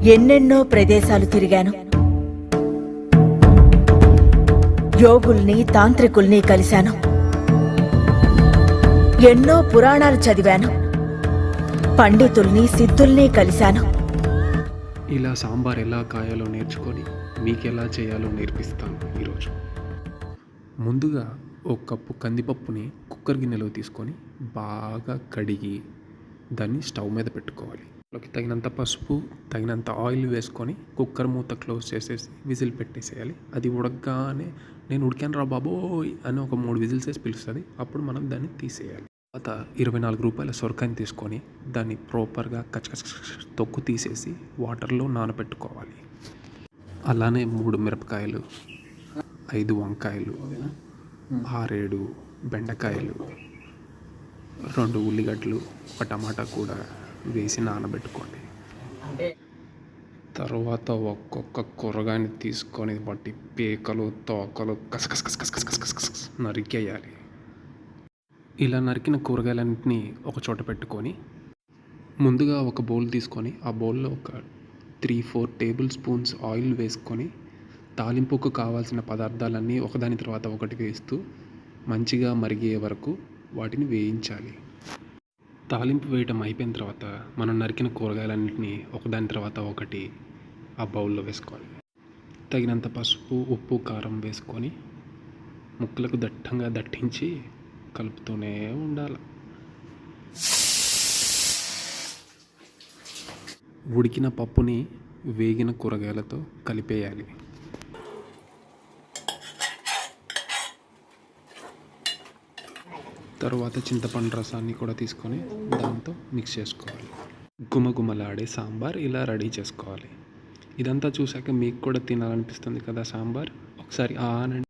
ఎన్నెన్నో ప్రదేశాలు తిరిగాను. యోగుల్ని, తాంత్రికుల్ని కలిశాను. ఎన్నో పురాణాలు చదివాను. పండితుల్ని, సిద్ధుల్ని కలిశాను. ఇలా సాంబార్ ఎలా కాయాలో నేర్చుకొని మీకెలా చేయాలో నేర్పిస్తాను ఈరోజు. ముందుగా ఒక కప్పు కందిపప్పుని కుక్కర్ గిన్నెలో తీసుకొని బాగా కడిగి దాన్ని స్టవ్ మీద పెట్టుకోవాలి. లోకి తగినంత పసుపు, తగినంత ఆయిల్ వేసుకొని కుక్కర్ మూత క్లోజ్ చేసేసి విజిల్ పెట్టేసేయాలి. అది ఉడకగానే నేను ఉడికాను రా బాబోయ్ అని ఒక 3 విజిల్స్ వేసి పిలుస్తుంది. అప్పుడు మనం దాన్ని తీసేయాలి. తర్వాత 24 రూపాయల సొరకాయని తీసుకొని దాన్ని ప్రాపర్గా కచ్చకచ్చ తొక్కు తీసేసి వాటర్లో నానబెట్టుకోవాలి. అలానే 3 మిరపకాయలు, 5 వంకాయలు, 6-7 బెండకాయలు, 2 ఉల్లిగడ్డలు, 1 టమాటా కూడా వేసి నానబెట్టుకోండి. తర్వాత ఒక్కొక్క కూరగాయని తీసుకొని వాటి పేకలు, తోకలు కసకస నరికేయాలి. ఇలా నరికిన కూరగాయలన్నింటినీ ఒక చోట పెట్టుకొని ముందుగా ఒక బౌల్ తీసుకొని ఆ బౌల్లో ఒక 3-4 టేబుల్ స్పూన్స్ ఆయిల్ వేసుకొని తాలింపుకు కావాల్సిన పదార్థాలన్నీ ఒకదాని తర్వాత ఒకటి వేస్తూ మంచిగా మరిగే వరకు వాటిని వేయించాలి. తాలింపు వేయటం అయిపోయిన తర్వాత మనం నరికిన కూరగాయలన్నింటినీ ఒకదాని తర్వాత ఒకటి ఆ బౌల్లో వేసుకోవాలి. తగినంత పసుపు, ఉప్పు, కారం వేసుకొని ముక్కలకు దట్టంగా దట్టించి కలుపుతూనే ఉండాలి. ఉడికిన పప్పుని వేగిన కూరగాయలతో కలిపేయాలి. తర్వాత చింతపండు రసాన్ని కూడా తీసుకొని దాంతో మిక్స్ చేసుకోవాలి. గుమగుమలాడే సాంబార్ ఇలా రెడీ చేసుకోవాలి. ఇదంతా చూశాక మీకు కూడా తినాలనిపిస్తుంది కదా సాంబార్. ఒకసారి ఆనండి.